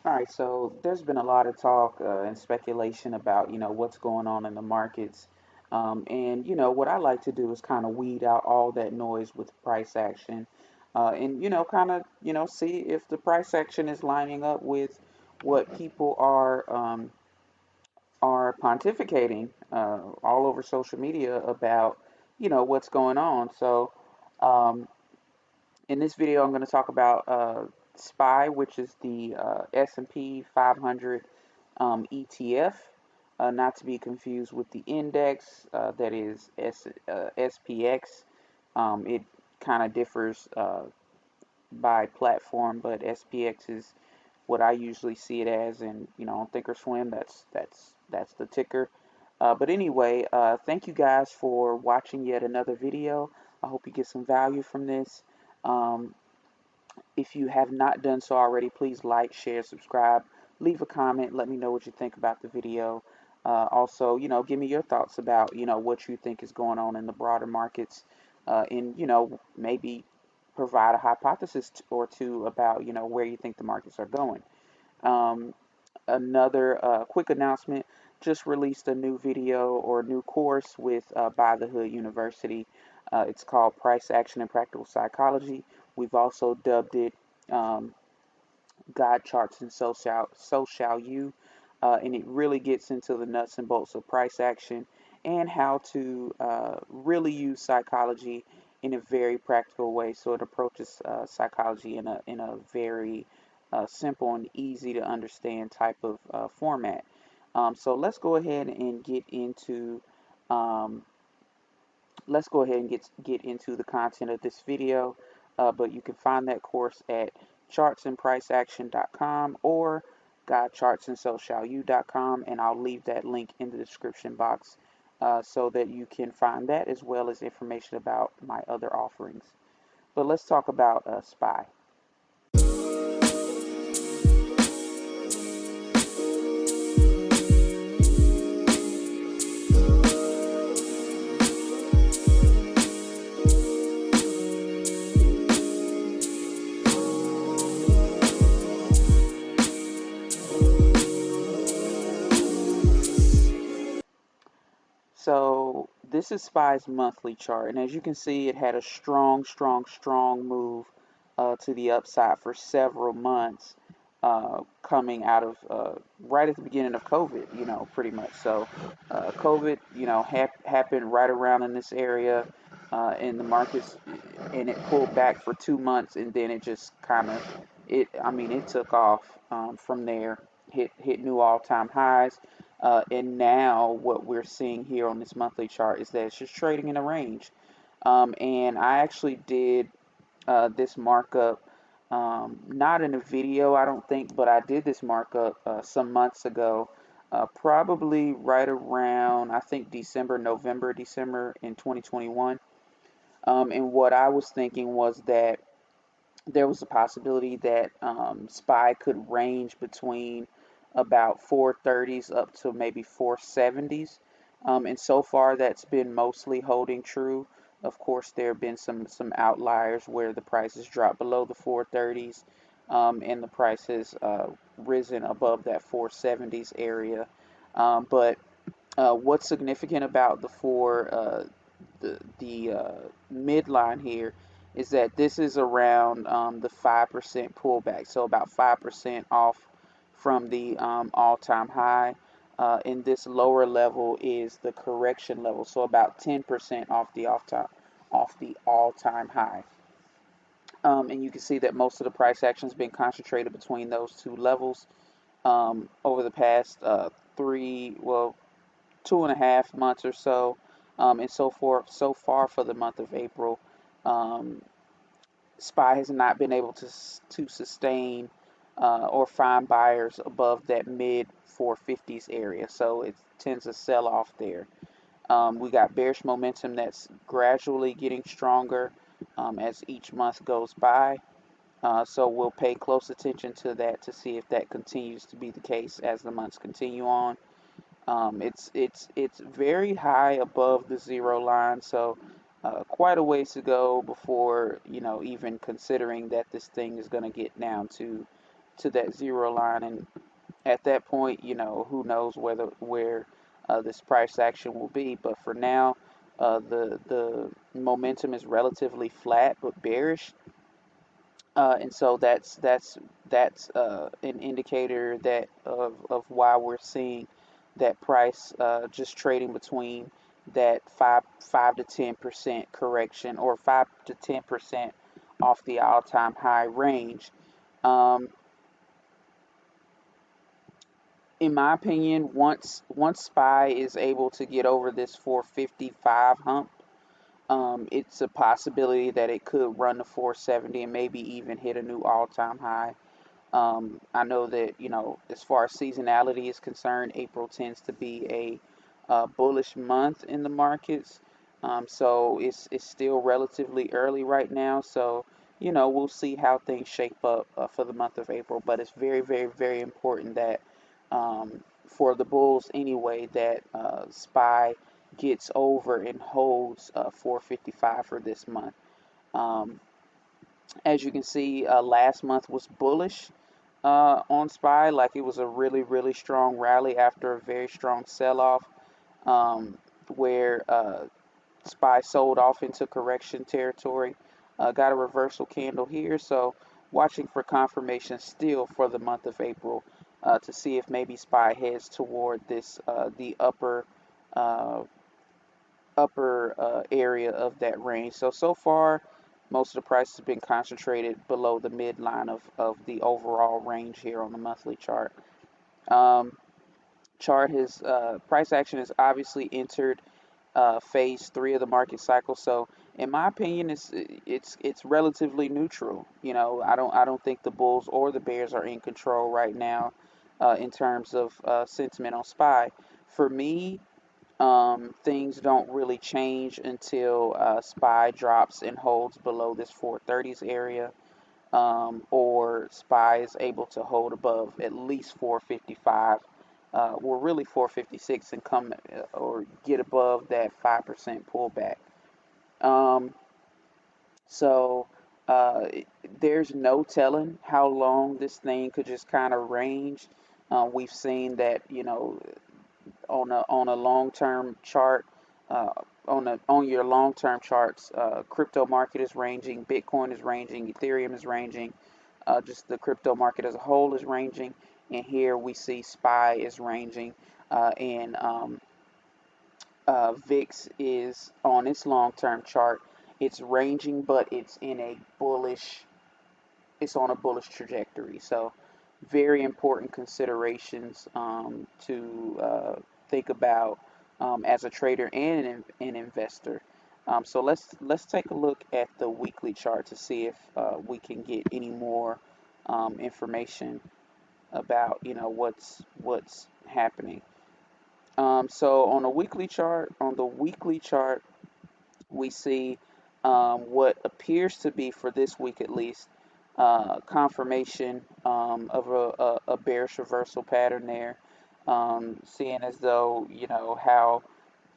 All right, so there's been a lot of talk and speculation about, what's going on in the markets. And, what I like to do is kind of weed out all that noise with price action and, kind of, see if the price action is lining up with what people are pontificating all over social media about, what's going on. So, um, in this video, I'm going to talk about SPY, which is the S&P 500 ETF, not to be confused with the index that is SPX. It kind of differs by platform, but SPX is what I usually see it as, and on Thinkorswim, that's the ticker. But anyway, thank you guys for watching yet another video. I hope you get some value from this. Um, if you have not done so already, please like, share, subscribe, leave a comment, let me know what you think about the video. Also, give me your thoughts about, what you think is going on in the broader markets, and, maybe provide a hypothesis or two about, where you think the markets are going. Um, Another quick announcement, just released a new video or new course with By the Hood University. It's called Price Action and Practical Psychology. We've also dubbed it um, God Charts and So Shall You. And it really gets into the nuts and bolts of price action and how to really use psychology in a very practical way. So it approaches psychology in a very simple and easy to understand type of format. So um, let's go ahead and get into the content of this video. But you can find that course at chartsandpriceaction.com or godchartsandsoshalyou.com, and I'll leave that link in the description box so that you can find that as well as information about my other offerings. But let's talk about SPY. So this is SPY's monthly chart, and as you can see, it had a strong, strong, strong move to the upside for several months, coming out of right at the beginning of COVID, pretty much. So COVID, happened right around in this area in the markets, and it pulled back for 2 months, and then it just kind of, it took off from there, hit new all-time highs. And now what we're seeing here on this monthly chart is that it's just trading in a range. And I actually did this markup, not in a video, I don't think, but I did this markup some months ago, probably right around, I think, December in 2021. And what I was thinking was that there was a possibility that SPY could range between about 430s up to maybe 470s. And so far, that's been mostly holding true. Of course, there have been some outliers where the price has dropped below the 430s, and the price has risen above that 470s area. But what's significant about the midline here is that this is around the 5% pullback, so about 5% off from the all-time high. And this lower level is the correction level, so about 10% off the all-time high. And you can see that most of the price action has been concentrated between those two levels over the past 2.5 months or so. And so far for the month of April, um, SPY has not been able to sustain or find buyers above that mid 450s area, so it tends to sell off there. We got bearish momentum that's gradually getting stronger as each month goes by. So we'll pay close attention to that to see if that continues to be the case as the months continue on. It's very high above the zero line, so quite a ways to go before even considering that this thing is going to get down to to that zero line, and at that point, who knows where this price action will be. But for now, the momentum is relatively flat but bearish, and so that's an indicator that of why we're seeing that price just trading between that five to 10% correction, or 5 to 10% off the all-time high range. Um, in my opinion, once SPY is able to get over this 455 hump, it's a possibility that it could run to 470 and maybe even hit a new all-time high. I know that, as far as seasonality is concerned, April tends to be a bullish month in the markets. So it's still relatively early right now. So, we'll see how things shape up for the month of April. But it's very, very, very important that for the bulls anyway, that SPY gets over and holds 455 for this month. Um, as you can see, last month was bullish on SPY. Like, it was a really, really strong rally after a very strong sell-off, um, where SPY sold off into correction territory. Got a reversal candle here, so watching for confirmation still for the month of April to see if maybe SPY heads toward this the uh, upper area of that range. So far, most of the price has been concentrated below the midline of the overall range here on the monthly chart. Um, chart has price action has obviously entered phase three of the market cycle. So in my opinion, it's relatively neutral. I don't think the bulls or the bears are in control right now in terms of sentiment on SPY. For me, things don't really change until SPY drops and holds below this 430s area, or SPY is able to hold above at least 455, or really 456, and come or get above that 5% pullback. Um, so uh, there's no telling how long this thing could just kind of range. We've seen that, on a long term chart, uh, on your long term charts, crypto market is ranging, Bitcoin is ranging, Ethereum is ranging, just the crypto market as a whole is ranging, and here we see SPY is ranging, and VIX is on its long term chart. It's ranging, but it's on a bullish trajectory. So, very important considerations to think about as a trader and an investor. So let's take a look at the weekly chart to see if we can get any more information about what's happening. So on the weekly chart, we see what appears to be, for this week at least, confirmation of a bearish reversal pattern there. Seeing as though, how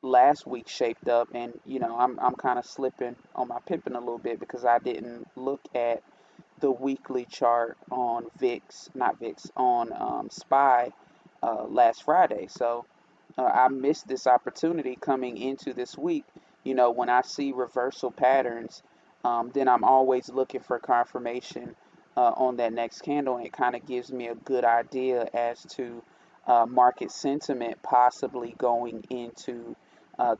last week shaped up, and I'm kind of slipping on my pimping a little bit because I didn't look at the weekly chart on VIX, not VIX, on SPY last Friday. So I missed this opportunity coming into this week. When I see reversal patterns, then I'm always looking for confirmation on that next candle, and it kind of gives me a good idea as to market sentiment possibly going into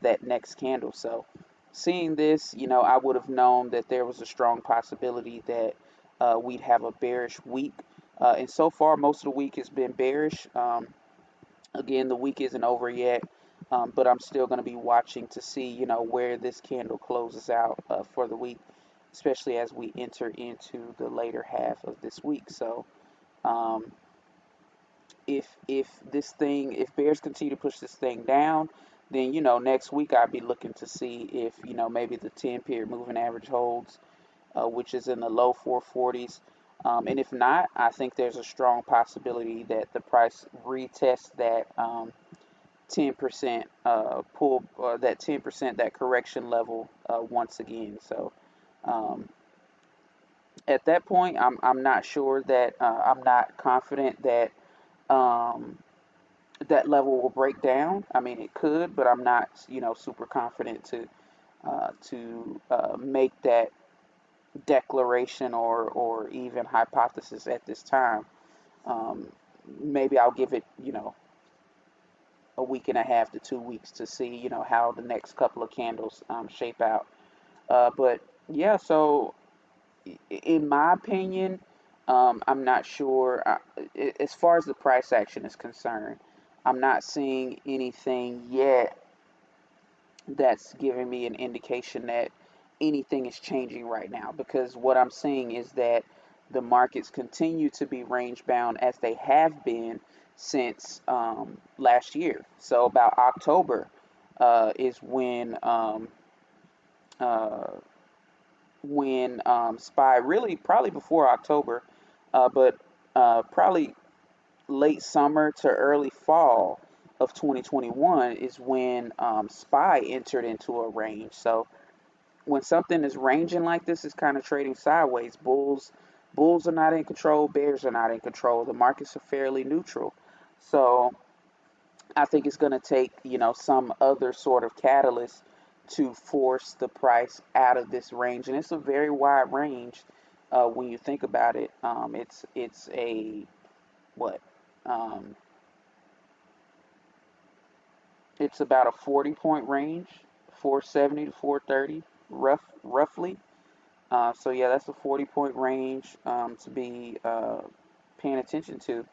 that next candle. So, seeing this, I would have known that there was a strong possibility that we'd have a bearish week. And so far, most of the week has been bearish. Again, the week isn't over yet, but I'm still going to be watching to see, where this candle closes out for the week, especially as we enter into the later half of this week. So, um, if bears continue to push this thing down, then next week I'll be looking to see if maybe the 10-period moving average holds, which is in the low 440s. And if not, I think there's a strong possibility that the price retests that 10% pull, that 10%, that correction level once again. So, um, At that point, I'm not sure that I'm not confident that um, that level will break down. I mean, it could, but I'm not, super confident to make that declaration or even hypothesis at this time. Um, Maybe I'll give it, a week and a half to 2 weeks to see, how the next couple of candles shape out. But yeah, so in my opinion, I'm not sure. As far as the price action is concerned, I'm not seeing anything yet that's giving me an indication that anything is changing right now, because what I'm seeing is that the markets continue to be range bound as they have been since last year. So about October is uh, when SPY, really probably before October, but probably late summer to early fall of 2021 is when SPY entered into a range. So when something is ranging like this, it's kind of trading sideways. Bulls are not in control, bears are not in control. The markets are fairly neutral. So I think it's going to take, some other sort of catalyst to force the price out of this range. And it's a very wide range when you think about it. It's a what? Um, it's about a 40-point range, 470 to 430, roughly. So yeah, that's a 40-point range to be paying attention to.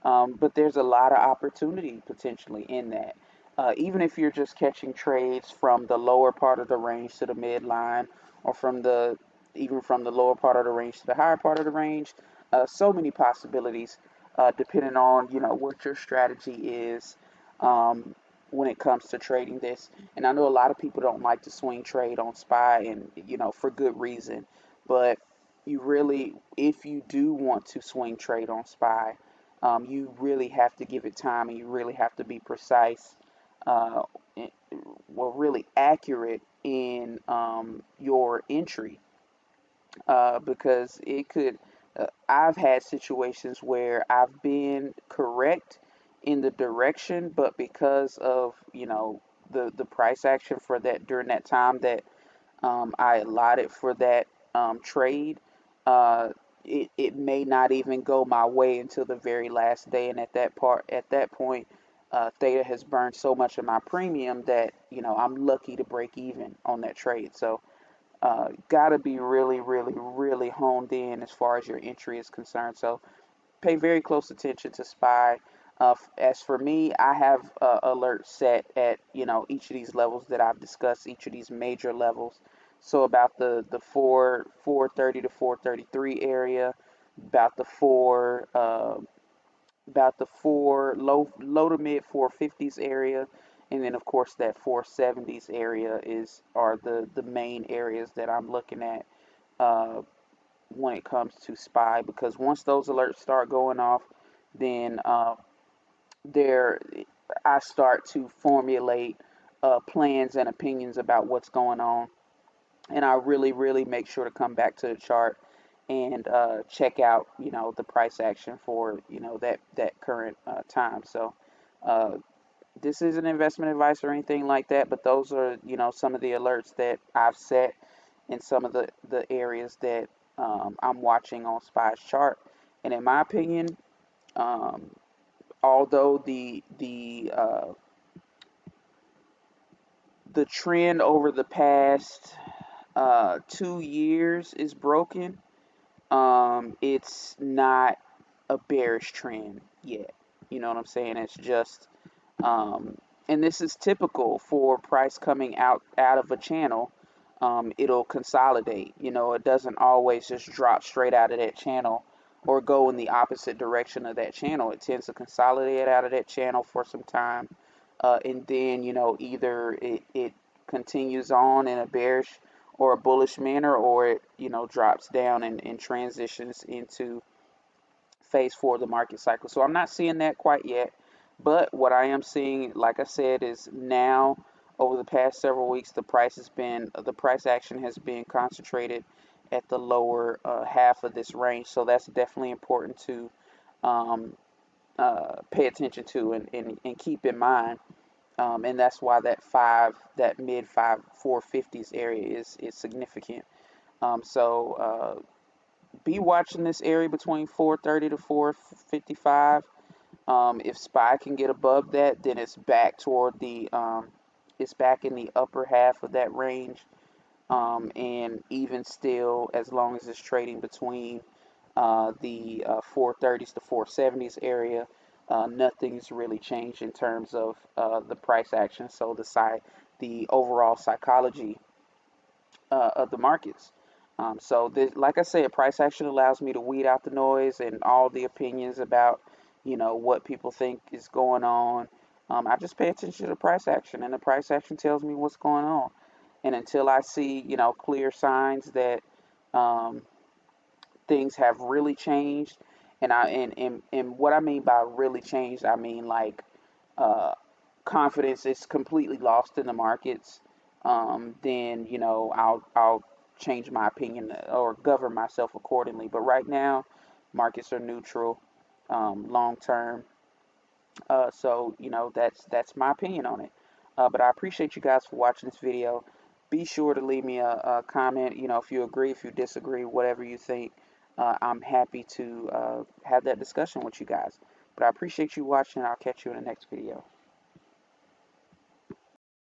But there's a lot of opportunity potentially in that. Even if you're just catching trades from the lower part of the range to the midline, or even from the lower part of the range to the higher part of the range, so many possibilities, depending on what your strategy is um, when it comes to trading this. And I know a lot of people don't like to swing trade on SPY, and for good reason. But you really, if you do want to swing trade on SPY, you really have to give it time, and you really have to be precise, uh, well, really accurate in your entry, because it could. I've had situations where I've been correct in the direction, but because of the price action for that during that time that I allotted for that trade, uh, it may not even go my way until the very last day. And at that point, Theta has burned so much of my premium that I'm lucky to break even on that trade. So gotta be really, really, really honed in as far as your entry is concerned. So pay very close attention to SPY. As for me, I have alerts set at each of these levels that I've discussed, each of these major levels. So about the 430 to 433 area, about the four low to mid 450s area, and then of course that 470s area are the main areas that I'm looking at uh, when it comes to SPY, because once those alerts start going off, then there I start to formulate plans and opinions about what's going on, and I really, really make sure to come back to the chart and check out, the price action for, that current time. So uh, this isn't investment advice or anything like that, but those are, some of the alerts that I've set in some of the areas that I'm watching on SPY's chart. And in my opinion, um, although the trend over the past 2 years is broken, it's not a bearish trend yet. You know what I'm saying? It's just, um, and this is typical for price coming out of a channel. It'll consolidate. It doesn't always just drop straight out of that channel or go in the opposite direction of that channel. It tends to consolidate out of that channel for some time, and then either it continues on in a bearish or a bullish manner, or it drops down and transitions into phase four of the market cycle. So I'm not seeing that quite yet, but what I am seeing, like I said, is now over the past several weeks the price action has been concentrated at the lower half of this range. So that's definitely important to um, pay attention to and keep in mind. And that's why that mid 450s area is significant. So be watching this area between 430 to 455. If SPY can get above that, then it's back in the upper half of that range. And even still, as long as it's trading between the 430s to 470s area, nothing's really changed in terms of the price action. So the overall psychology of the markets. Like I said, price action allows me to weed out the noise and all the opinions about, what people think is going on. I just pay attention to the price action, and the price action tells me what's going on. And until I see, clear signs that um, things have really changed, and what I mean by really changed, I mean like uh, confidence is completely lost in the markets, then I'll change my opinion or govern myself accordingly. But right now, markets are neutral, long term. So that's my opinion on it. But I appreciate you guys for watching this video. Be sure to leave me a comment. If you agree, if you disagree, whatever you think. I'm happy to have that discussion with you guys. But I appreciate you watching. I'll catch you in the next video.